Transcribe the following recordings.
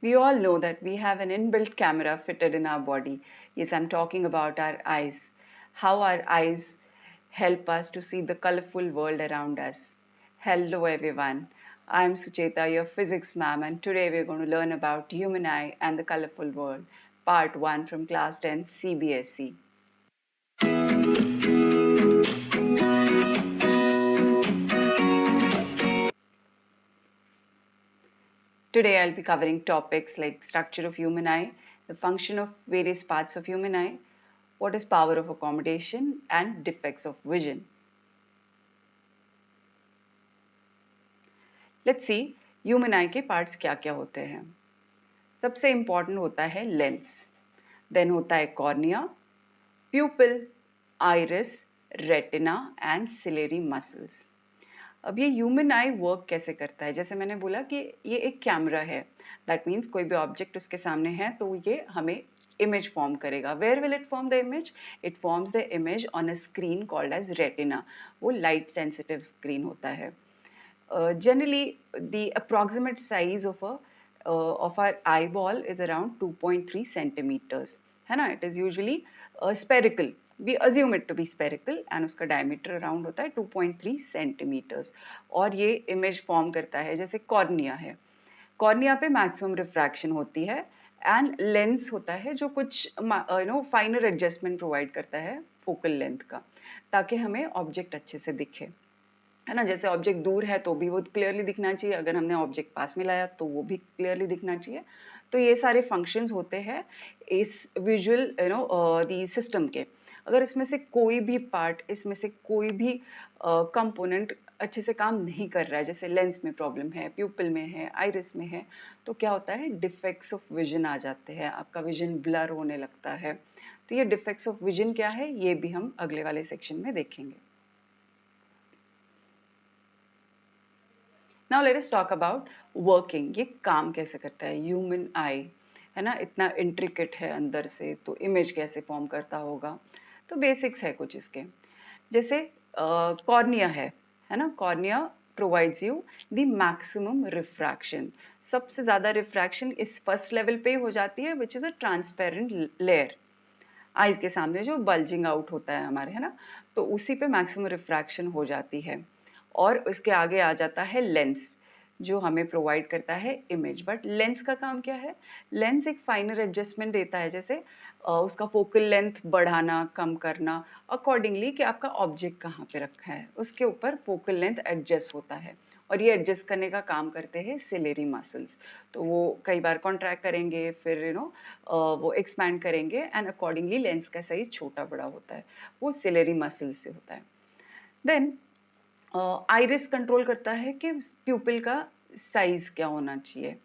We all know that we have an inbuilt camera fitted in our body. Yes, I'm talking about our eyes. How our eyes help us to see the colorful world around us. Hello everyone. I'm Sucheta, your physics ma'am, and today we're going to learn about human eye and the colorful world, part 1 from class 10 CBSE. Today I'll be covering topics like structure of human eye, the function of various parts of human eye, what is power of accommodation, and defects of vision. Let's see human आई के parts क्या क्या होते हैं. सबसे important होता है lens, then होता है cornea, pupil, iris, retina and ciliary muscles. अब ये ह्यूमन आई वर्क कैसे करता है, जैसे मैंने बोला कि ये एक कैमरा है. दैट मीन्स कोई भी ऑब्जेक्ट उसके सामने है तो ये हमें इमेज फॉर्म करेगा. Where will it form the image? It forms the image on a screen called as retina. वो लाइट सेंसिटिव स्क्रीन होता है. Generally, the approximate size of our eyeball is around 2.3 centimeters. है ना? It is usually spherical. We assume it to be spherical and उसका diameter around होता है 2.3 centimeters. और ये image form करता है जैसे कॉर्निया है. कॉर्निया पे मैक्सिमम रिफ्रैक्शन होती है एंड लेंस होता है जो कुछ फाइनर एडजस्टमेंट प्रोवाइड करता है फोकल लेंथ का, ताकि हमें ऑब्जेक्ट अच्छे से दिखे. है ना? जैसे ऑब्जेक्ट दूर है तो भी वो क्लियरली दिखना चाहिए, अगर हमने ऑब्जेक्ट पास में लाया तो वो भी क्लियरली दिखना चाहिए. तो ये सारे फंक्शंस होते हैं इस विजुअल दी सिस्टम के. अगर इसमें से कोई भी पार्ट, इसमें से कोई भी कंपोनेंट अच्छे से काम नहीं कर रहा है, जैसे लेंस में प्रॉब्लम है, प्यूपिल में है, आइरिस में है, तो क्या होता है, डिफेक्ट्स ऑफ विजन आ जाते हैं, आपका विजन ब्लर होने लगता है. तो ये डिफेक्ट्स ऑफ विजन क्या है, ये भी हम अगले वाले सेक्शन में देखेंगे. Now let us talk about working. ये काम कैसे करता है ह्यूमन आई, है ना? इतना इंट्रिकेट है अंदर से, तो इमेज कैसे फॉर्म करता होगा. तो बेसिक्स है कुछ इसके. जैसे कॉर्निया है ना? Cornea provides you the maximum refraction. सबसे ज्यादा रिफ्रैक्शन इस फर्स्ट लेवल पे हो जाती है, विच is a transparent layer. Eyes के सामने जो बल्जिंग आउट होता है हमारे, है ना? तो उसी पे मैक्सिमम रिफ्रैक्शन हो जाती है. और उसके आगे आ जाता है लेंस, जो हमें प्रोवाइड करता है इमेज. बट लेंस का काम क्या है? लेंस एक फाइनर एडजस्टमेंट देता है, जैसे उसका फोकल लेंथ बढ़ाना कम करना अकॉर्डिंगली कि आपका ऑब्जेक्ट कहाँ पे रखा है, उसके ऊपर फोकल लेंथ एडजस्ट होता है. और ये एडजस्ट करने का काम करते हैं सिलेरी मसल्स. तो वो कई बार कॉन्ट्रैक्ट करेंगे, फिर वो एक्सपैंड करेंगे एंड अकॉर्डिंगली लेंस का साइज छोटा बड़ा होता है. वो सिलेरी मसल्स से होता है. देन आइरिस कंट्रोल करता है कि प्यूपिल का साइज क्या होना चाहिए.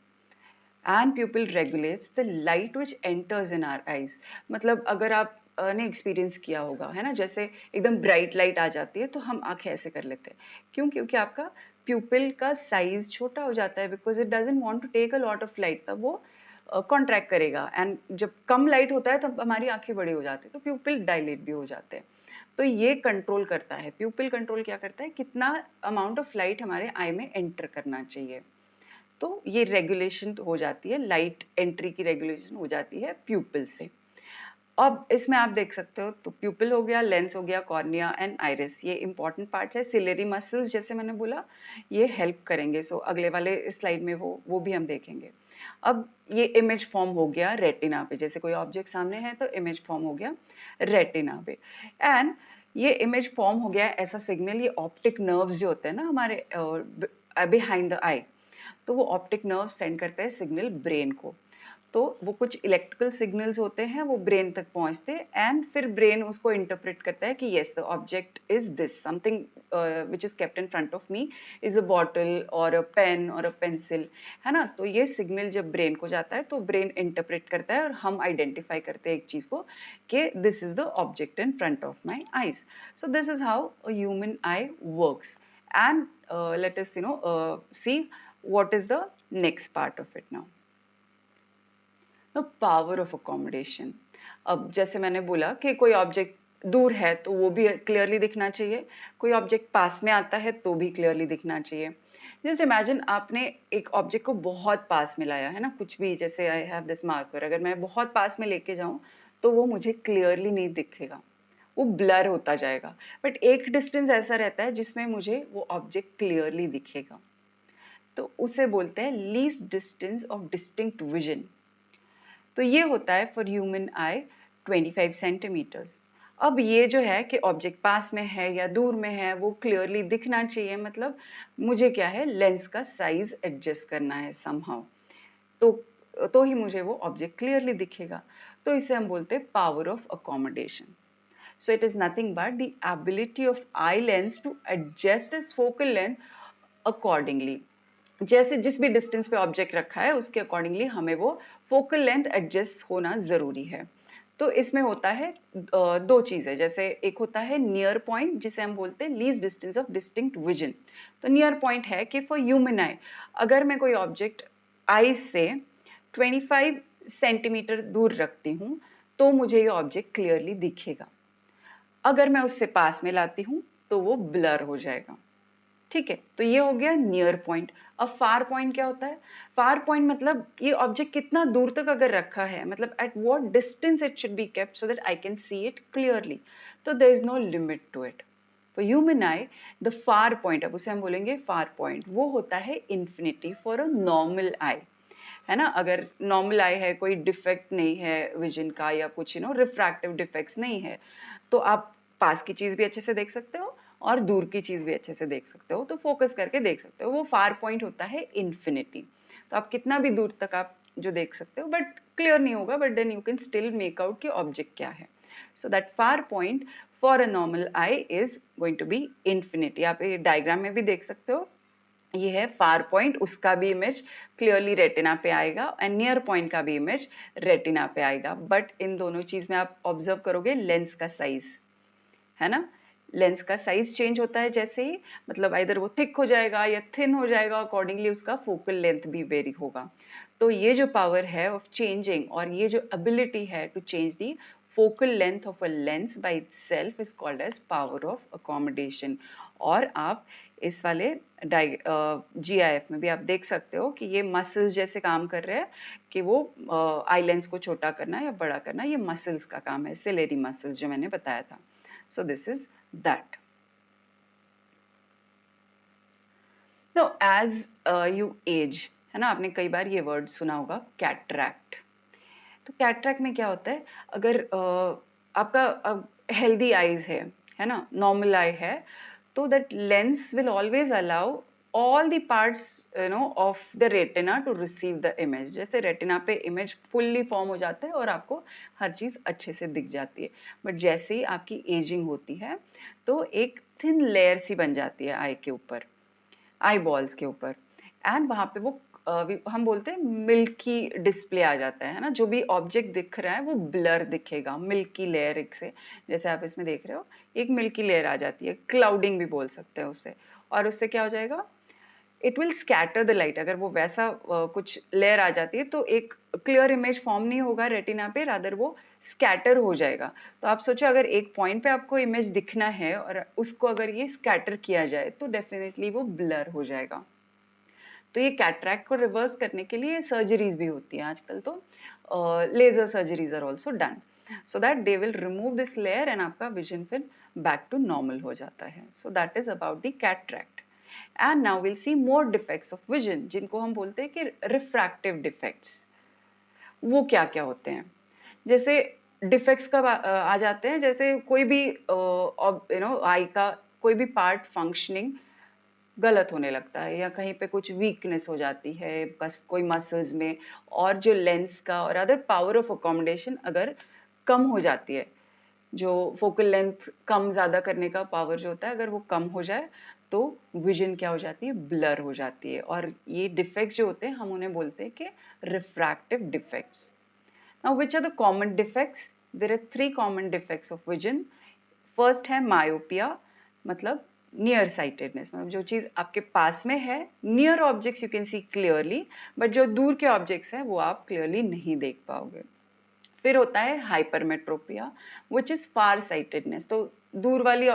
And pupil regulates the light which enters in our eyes. मतलब अगर आप ने एक्सपीरियंस किया होगा, है ना, जैसे एकदम ब्राइट लाइट आ जाती है तो हम आंखें ऐसे कर लेते हैं. क्यों? क्योंकि आपका प्यूपिल का साइज छोटा हो जाता है, because it doesn't want to take a lot of light. तब वो कॉन्ट्रैक्ट करेगा एंड जब कम लाइट होता है तब हमारी आंखें बड़ी हो जाती है, तो प्यूपिल डायलेट भी हो जाते हैं. तो ये कंट्रोल करता है, प्यूपिल कंट्रोल क्या करता है, कितना अमाउंट ऑफ लाइट हमारे आई में एंटर करना चाहिए. तो ये रेगुलेशन हो जाती है, लाइट एंट्री की रेगुलेशन हो जाती है प्यूपिल से. अब इसमें आप देख सकते हो, तो प्यूपिल हो गया, लेंस हो गया, कॉर्निया एंड आइरिस, ये इंपॉर्टेंट पार्ट्स है. सिलेरी मसल्स जैसे मैंने बोला ये हेल्प करेंगे, सो अगले वाले स्लाइड में वो भी हम देखेंगे. अब ये इमेज फॉर्म हो गया रेटिना पे, जैसे कोई ऑब्जेक्ट सामने है तो इमेज फॉर्म हो गया रेटिना पे. एंड ये इमेज फॉर्म हो गया, ऐसा सिग्नल ये ऑप्टिक नर्व्स जो होते हैं ना हमारे बिहाइंड द आई, तो वो ऑप्टिक नर्व सेंड करते हैं सिग्नल ब्रेन को. तो वो कुछ इलेक्ट्रिकल सिग्नल्स होते हैं, वो ब्रेन तक पहुंचते हैं एंड फिर ब्रेन उसको इंटरप्रेट करता है कि yes the object is this, something which is kept in front of me is a bottle और अ पेन और अ पेंसिल, है ना? तो ये सिग्नल जब ब्रेन को जाता है तो ब्रेन इंटरप्रेट करता है और हम आइडेंटिफाई करते हैं एक चीज को कि this is the object in front of my eyes. So this is how a human I works. And let us see what is the next part of it now. The power of accommodation. अब जैसे मैंने बोला कि कोई object दूर है तो वो भी क्लियरली दिखना चाहिए, कोई ऑब्जेक्ट पास में आता है तो भी क्लियरली दिखना चाहिए. जस्ट इमेजिन आपने एक ऑब्जेक्ट को बहुत पास में लाया है ना, कुछ भी, जैसे आई हैव दिस मार्कर, अगर मैं बहुत पास में लेके जाऊं तो वो मुझे क्लियरली नहीं दिखेगा, वो ब्लर होता जाएगा। बट एक डिस्टेंस ऐसा रहता है जिसमें मुझे वो ऑब्जेक्ट क्लियरली दिखेगा, तो उसे बोलते हैं least distance of distinct vision. तो ये होता है फॉर ह्यूमन आई 25 सेंटीमीटर्स। अब ये जो है कि ऑब्जेक्ट पास में है या दूर में है वो क्लियरली दिखना चाहिए, मतलब मुझे क्या है, लेंस का साइज एडजस्ट करना है समहाउ, तो ही मुझे वो ऑब्जेक्ट क्लियरली दिखेगा। तो इसे हम बोलते हैं power of accommodation. So it is nothing but the ability of eye lens to adjust its focal length accordingly. जैसे जिस भी डिस्टेंस पे ऑब्जेक्ट रखा है उसके अकॉर्डिंगली हमें वो फोकल लेंथ एडजस्ट होना जरूरी है। तो इसमें होता है दो चीजें, जैसे एक होता है नियर पॉइंट जिसे हम बोलते हैं least distance of distinct vision. तो नियर पॉइंट है कि फॉर ह्यूमन आई अगर मैं कोई ऑब्जेक्ट आई से 25 सेंटीमीटर दूर रखती हूँ तो मुझे ये ऑब्जेक्ट क्लियरली दिखेगा। अगर मैं उससे पास में लाती हूँ तो वो ब्लर हो जाएगा। ठीक है, तो ये हो गया नियर पॉइंट। अब फार पॉइंट क्या होता है? फार पॉइंट मतलब ये ऑब्जेक्ट कितना दूर तक अगर रखा है, मतलब at what distance it should be kept so that I can see it clearly. तो there is no limit to it. For human eye the far point, अब उसे हम बोलेंगे फार पॉइंट, वो होता है infinity for a normal eye, है ना। अगर नॉर्मल आई है, कोई डिफेक्ट नहीं है विजन का या कुछ रिफ्रैक्टिव डिफेक्ट्स नहीं है, तो आप पास की चीज भी अच्छे से देख सकते हो और दूर की चीज भी अच्छे से देख सकते हो, तो फोकस करके देख सकते हो। वो फार पॉइंट होता है इन्फिनिटी। तो आप कितना भी दूर तक आप जो देख सकते हो, बट क्लियर नहीं होगा, but then you can still make out कि ऑब्जेक्ट क्या है। So that far point for a normal eye is going to be infinity. आप ये डायग्राम में भी देख सकते हो, ये है फार पॉइंट, उसका भी इमेज क्लियरली रेटिना पे आएगा एंड नियर पॉइंट का भी इमेज रेटिना पे आएगा। बट इन दोनों चीज में आप ऑब्जर्व करोगे लेंस का साइज, है ना, लेंस का साइज चेंज होता है जैसे ही, मतलब इधर वो थिक हो जाएगा या थिन हो जाएगा, अकॉर्डिंगली उसका फोकल लेंथ भी वेरी होगा। तो ये जो पावर है ऑफ चेंजिंग और ये जो एबिलिटी है to change the focal length of a lens by itself is called as power of accommodation. और आप इस वाले GIF में भी आप देख सकते हो कि ये मसल्स जैसे काम कर रहे हैं, कि वो आई लेंस को छोटा करना या बड़ा करना, ये मसल्स का काम है, सिलेरी मसल्स जो मैंने बताया था। So this is that. Now as you age, है ना, आपने कई बार ये वर्ड सुना होगा कैटरैक्ट। तो कैटरैक्ट में क्या होता है, अगर आपका हेल्दी आईज है ना, नॉर्मल आई है, तो that lens will always allow all the parts of the retina to receive the image। जैसे रेटिना पे इमेज फुल्ली फॉर्म हो जाता है और आपको हर चीज अच्छे से दिख जाती है। बट जैसे ही आपकी एजिंग होती है तो एक थिन लेयर सी बन जाती है आई के ऊपर, आई बॉल्स के ऊपर, एंड वहां पे वो हम बोलते हैं मिल्की डिस्प्ले आ जाता है ना, जो भी ऑब्जेक्ट दिख रहा है वो ब्लर दिखेगा, मिल्की लेयर एक से, जैसे आप इसमें देख रहे हो एक मिल्की लेयर आ जाती है, क्लाउडिंग भी बोल सकते हैं उसे। और उससे क्या हो जाएगा, it will scatter the light. अगर वो वैसा कुछ लेयर आ जाती है तो एक क्लियर इमेज फॉर्म नहीं होगा रेटिना पे, रादर वो स्कैटर हो जाएगा। तो आप सोचो अगर एक पॉइंट पे आपको इमेज दिखना है और उसको अगर ये स्कैटर किया जाए तो डेफिनेटली वो ब्लर हो जाएगा। तो ये कैटरैक्ट को रिवर्स करने के लिए सर्जरीज भी होती हैं आजकल, तो laser surgeries are also done so that they will remove this layer and आपका विजन फिर बैक टू नॉर्मल हो जाता है। So that is about the cataract. And now will see more defects of vision, जिनको हम बोलते हैं कि रिफ्रैक्टिव डिफेक्ट्स। वो क्या क्या होते हैं, जैसे डिफेक्ट्स कब आ जाते हैं, जैसे कोई भी आई का कोई भी पार्ट फंक्शनिंग गलत होने लगता है या कहीं पे कुछ वीकनेस हो जाती है बस कोई मसल्स में, और जो लेंस का और अदर पावर ऑफ अकोमोडेशन अगर कम हो जाती है, जो फोकल लेंथ कम ज्यादा करने का पावर जो होता है अगर वो कम हो जाए तो विजन क्या हो जाती है, ब्लर हो जाती है। और ये डिफेक्ट्स जो होते हैं हम उन्हें बोलते हैं कि refractive defects. Now which are the common defects? There are 3 common defects of vision. First है मायोपिया, मतलब नियर साइटेडनेस, मतलब जो चीज आपके पास में है, near objects you can see clearly, but जो दूर के ऑब्जेक्ट्स हैं वो आप क्लियरली नहीं देख पाओगे। फिर होता है hypermetropia which is far sightedness. तो दूर वाली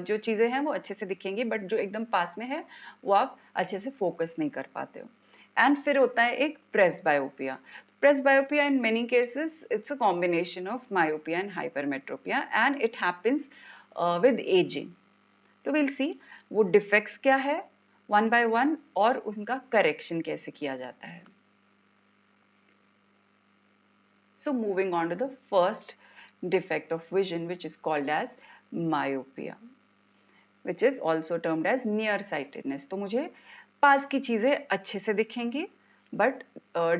जो चीजें हैं वो अच्छे से दिखेंगी, बट जो एकदम पास में है वो आप अच्छे से फोकस नहीं कर पाते हो। एंड फिर होता है एक presbyopia. Presbyopia in many cases it's a combination of myopia and hypermetropia and it happens with ageing. तो विल सी वो डिफेक्ट्स क्या है वन बाय वन और उनका करेक्शन कैसे किया जाता है। So moving on to the first defect of vision, which is called as myopia, which is also termed as nearsightedness। तो मुझे पास की चीजें अच्छे से दिखेंगी बट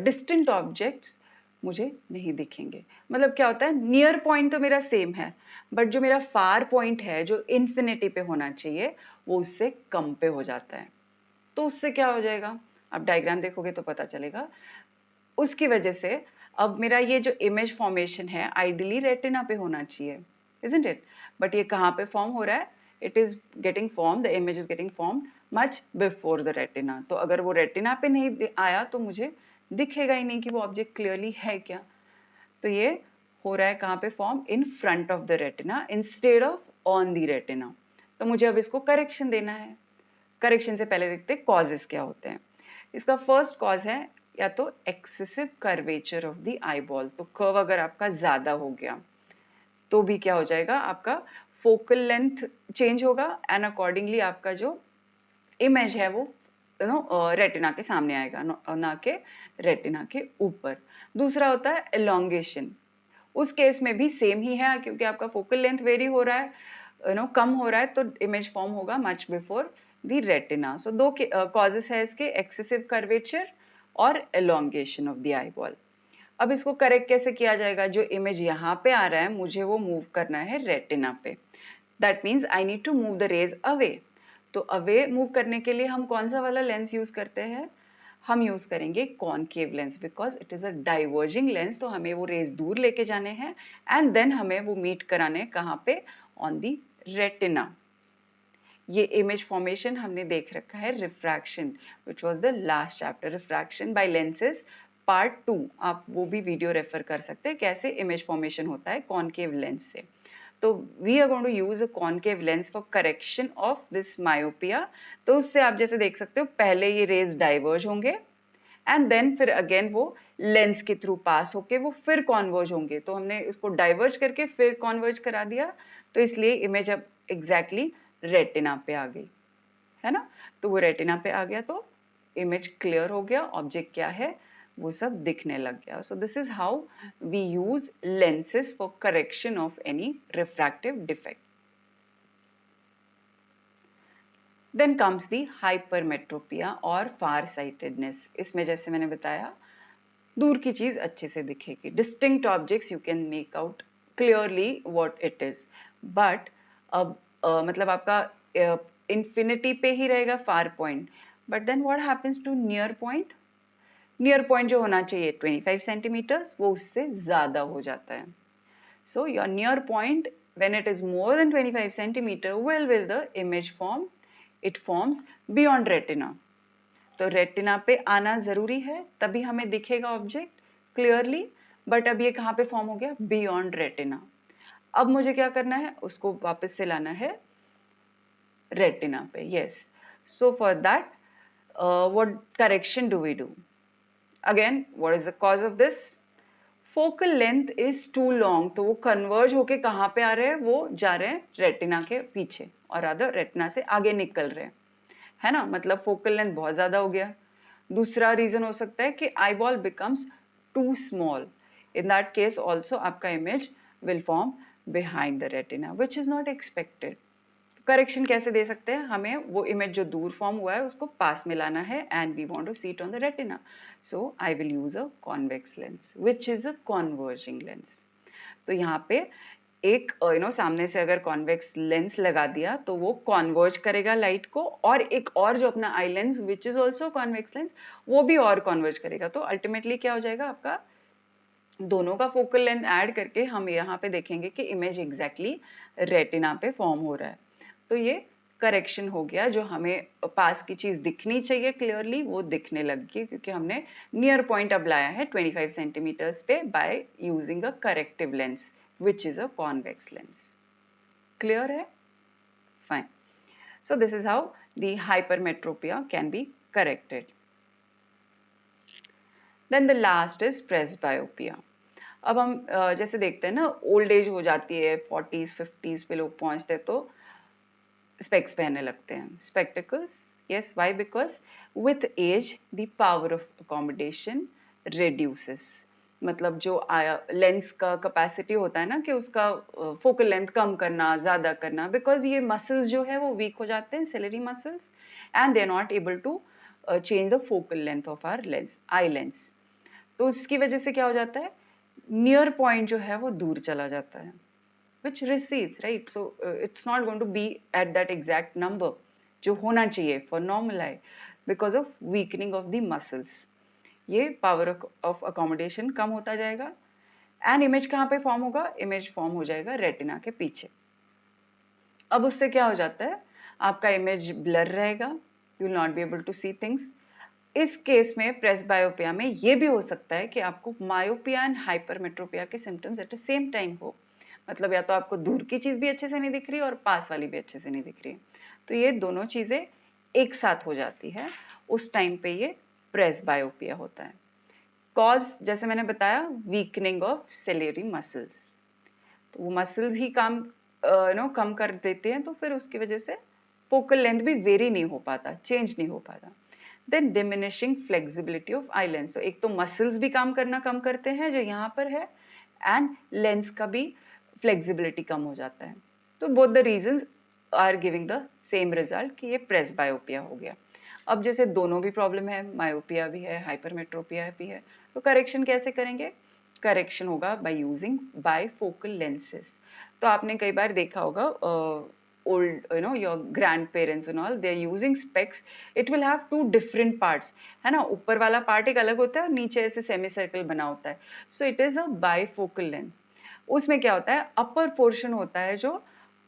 डिस्टेंट ऑब्जेक्ट्स मुझे नहीं दिखेंगे। मतलब क्या होता है, नियर पॉइंट तो मेरा सेम है बट जो मेरा फार पॉइंट है जो इन्फिनिटी पे होना चाहिए वो उससे कम पे हो जाता है। तो उससे क्या हो जाएगा, आप डायग्राम देखोगे तो पता चलेगा। उसकी वजह से अब मेरा ये जो इमेज फॉर्मेशन है आइडियली रेटिना पे होना चाहिए, isn't it? बट ये कहाँ पे फॉर्म हो रहा है, it is getting form, the image is getting form much before the retina. तो अगर वो रेटिना पे नहीं आया तो मुझे दिखेगा ही नहीं कि वो ऑब्जेक्ट क्लियरली है क्या। तो ये हो रहा है कहाँ पे form, in front of the retina instead of on the retina. तो मुझे अब इसको करेक्शन देना है। करेक्शन से पहले देखते हैं कॉजेस क्या होते हैं। इसका फर्स्ट कॉज है या तो excessive curvature of the eyeball. तो कर्व अगर आपका ज्यादा हो गया तो भी क्या हो जाएगा, आपका फोकल लेंथ चेंज होगा एंड अकॉर्डिंगली आपका जो इमेज है वो रेटिना के सामने आएगा, ना के रेटिना के ऊपर। दूसरा होता है एलोंगेशन। उस केस में भी सेम ही है क्योंकि आपका फोकल लेंथ वेरी हो रहा है, कम हो रहा है, तो इमेज फॉर्म होगा मच बिफोर द रेटिना। सो दो कॉजेस है इसके, एक्सेसिव कर्वेचर और एलोंगेशन ऑफ द आईबॉल। अब इसको करेक्ट कैसे किया जाएगा, जो इमेज यहाँ पे आ रहा है मुझे वो मूव करना है रेटिना पे। That means I need to move the rays away. तो अवे मूव करने के लिए हम कौन सा वाला लेंस यूज करते हैं, हम यूज करेंगे concave lens, because it is a diverging lens. तो हमें वो रेज दूर लेके जाने हैं एंड देन हमें वो मीट कराने कहाँ पे, ऑन दी रेटिना। ये इमेज फॉर्मेशन हमने देख रखा है refraction, which was the last chapter, refraction by lenses part 2। आप वो भी वीडियो रेफर कर सकते हैं कैसे इमेज फॉर्मेशन होता है कॉनकेव लेंस से। तो we are going to use a concave lens for correction of this myopia. तो उससे आप जैसे देख सकते हो पहले ये रेज डाइवर्ज होंगे एंड देन फिर अगेन वो लेंस के थ्रू पास होके वो फिर कॉन्वर्ज होंगे। तो हमने इसको डाइवर्ज करके फिर कॉन्वर्ज करा दिया, तो इसलिए इमेज अब एग्जैक्टली रेटिना पे आ गई, है ना। तो वो रेटिना पे आ गया तो इमेज क्लियर हो गया, ऑब्जेक्ट क्या है वो सब दिखने लग गया। So this is how we use lenses for correction of any refractive defect. Then comes the hypermetropia और फार साइटेडनेस। इसमें जैसे मैंने बताया दूर की चीज अच्छे से दिखेगी, distinct objects you can make out clearly what it is. But अब मतलब आपका इंफिनिटी पे ही रहेगा far point, but then what happens to near point. Near point जो होना चाहिए 25 सेंटीमीटर्स वो उससे ज्यादा हो जाता है। So your near point when it is more than 25 centimeter, will the image form, it forms beyond retina। तो रेटिना पे आना जरूरी है तभी हमें दिखेगा ऑब्जेक्ट क्लियरली, बट अब ये कहाँ पे फॉर्म हो गया, बियॉन्ड रेटिना। अब मुझे क्या करना है, उसको वापस से लाना है रेटिना पे। Yes, so for that what correction do we do, again what is the cause of this, focal length is too long. तो वो कन्वर्ज होके कहाँ पे आ रहे हैं, वो जा रहे हैं रेटिना के पीछे और अदर रेटिना से आगे निकल रहे हैं, है ना। मतलब फोकल लेंथ बहुत ज्यादा हो गया। दूसरा रीजन हो सकता है कि eyeball becomes too small. In that case also आपका image will form behind the retina which is not expected. Correction कैसे दे सकते हैं, हमें वो इमेज जो दूर फॉर्म हुआ है उसको पास में लाना है and we want to see it on the retina. So I will use a convex lens which is a converging lens. तो यहाँ पे एक सामने से अगर कॉन्वेक्स लेंस लगा दिया तो वो कॉन्वर्ज करेगा लाइट को, और एक और जो अपना eye lens which is also convex lens वो भी और कॉन्वर्ज करेगा। तो अल्टीमेटली क्या हो जाएगा, आपका दोनों का फोकल लेंथ ऐड करके हम यहाँ पे देखेंगे कि इमेज एग्जैक्टली रेटिना पे फॉर्म हो रहा है। तो ये करेक्शन हो गया, जो हमें पास की चीज दिखनी चाहिए क्लियरली वो दिखने लग गई, क्योंकि हमने नियर पॉइंट अब लाया है 25 सेंटीमीटर्स पे by using a corrective lens which is a convex lens. Clear है? Fine. So this is how the hypermetropia can be corrected. Then the last is presbyopia. अब हम जैसे देखते हैं ना, ओल्ड एज हो जाती है, 40s 50s पे लोग पहुंचते हैं तो स्पेक्स पहनने लगते हैं, spectacles. Yes, why? Because with age the power of accommodation reduces. मतलब जो लेंस का कैपेसिटी होता है ना, कि उसका फोकल लेंथ कम करना, ज्यादा करना, बिकॉज ये मसल्स जो है वो वीक हो जाते हैं, ciliary muscles, and they are not able to change the focal length of our lens, eye lens. तो उसकी वजह से क्या हो जाता है, नियर पॉइंट जो है वो दूर चला जाता है, which recedes, right? So it's not going to be at that exact number जो होना चाहिए for normal eye because of weakening of the muscles. ये power of accommodation कम होता जाएगा, and image कहाँ पे form होगा? Image form हो जाएगा retina के पीछे। अब उससे क्या हो जाता है, आपका image blur रहेगा, you will not be able to see things. इस केस में प्रेसबायोपिया में ये भी हो सकता है कि आपको मायोपिया एंड हाइपरमेट्रोपिया के symptoms at the same time हो। मतलब या तो आपको दूर की चीज भी अच्छे से नहीं दिख रही और पास वाली भी अच्छे से नहीं दिख रही, तो ये दोनों चीजें एक साथ हो जाती है, उस टाइम पे ये प्रेसबायोपिया होता है। कॉज जैसे मैंने बताया, वीकनिंग ऑफ सिलियरी मसल्स। तो वो मसल्स ही काम कम कर देते हैं, तो फिर उसकी वजह से फोकल लेंथ भी वेरी नहीं हो पाता, चेंज नहीं हो पाता। Then diminishing flexibility of eye lens. तो एक तो मसल्स भी काम करना कम करते हैं जो यहाँ पर है, एंड लेंस का भी फ्लेक्सिबिलिटी कम हो जाता है। तो both the reasons are giving the same result कि ये प्रेसबायोपिया हो गया। अब जैसे दोनों भी प्रॉब्लम है, मायोपिया भी है, हाइपरमेट्रोपिया भी है, तो करेक्शन कैसे करेंगे? करेक्शन होगा बाय यूजिंग बायफोकल लेंसेज। तो आपने कई बार देखा होगा, old, your grandparents and all, they are using specs. It will have two different parts, है ना? ऊपर वाला पार्ट एक अलग होता है और नीचे ऐसे सेमी सर्कल बना होता है। So it is a bifocal lens. उसमें क्या होता है, अपर पोर्शन होता है जो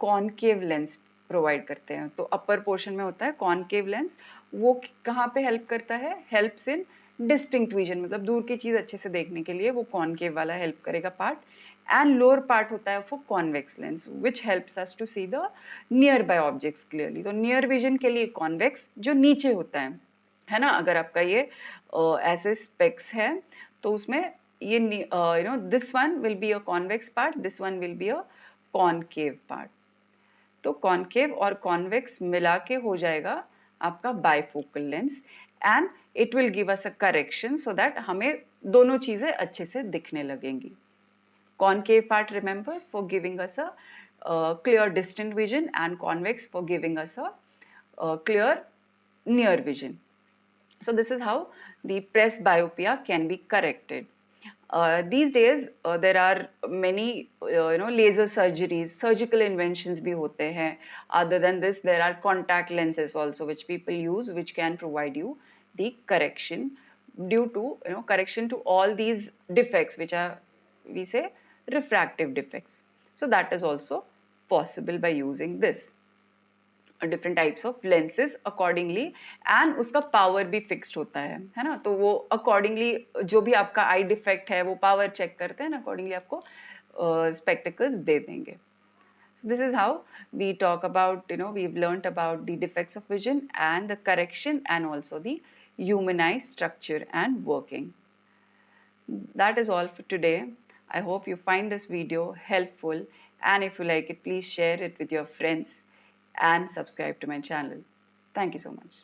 कॉनकेव लेंस प्रोवाइड करते हैं। तो अपर पोर्शन में होता है कॉनकेव लेंस, वो कहाँ पे हेल्प करता है? हेल्प्स इन डिस्टिंक्ट विजन, मतलब दूर की चीज अच्छे से देखने के लिए वो कॉनकेव वाला हेल्प करेगा पार्ट। एंड लोअर पार्ट होता है for convex lens which helps us to see the nearby objects clearly. तो नियर विजन के लिए कॉन्वेक्स जो नीचे होता है ना? अगर आपका ये ऐसे स्पेक्स है तो उसमें ये this one will be a convex part, this one will be a concave part. तो कॉनकेव और कॉन्वेक्स मिला के हो जाएगा आपका bifocal lens, and it will give us a correction so that हमें दोनों चीजें अच्छे से दिखने लगेंगी। Concave part, remember, for giving us a clear distant vision, and convex for giving us a clear near vision. So this is how the presbyopia can be corrected. These days there are many laser surgeries, surgical inventions भी होते हैं. Other than this, there are contact lenses also which people use, which can provide you the correction due to correction to all these defects which are, we say, refractive defects. So that is also possible by using this. Different types of lenses accordingly, and उसका power भी fixed होता है ना? तो वो accordingly जो भी आपका eye defect है वो power check करते हैं ना, accordingly आपको spectacles दे देंगे. So this is how we talk about, we've learnt about the defects of vision and the correction, and also the human eye structure and working. That is all for today. I hope you find this video helpful, and if you like it, please share it with your friends and subscribe to my channel. Thank you so much.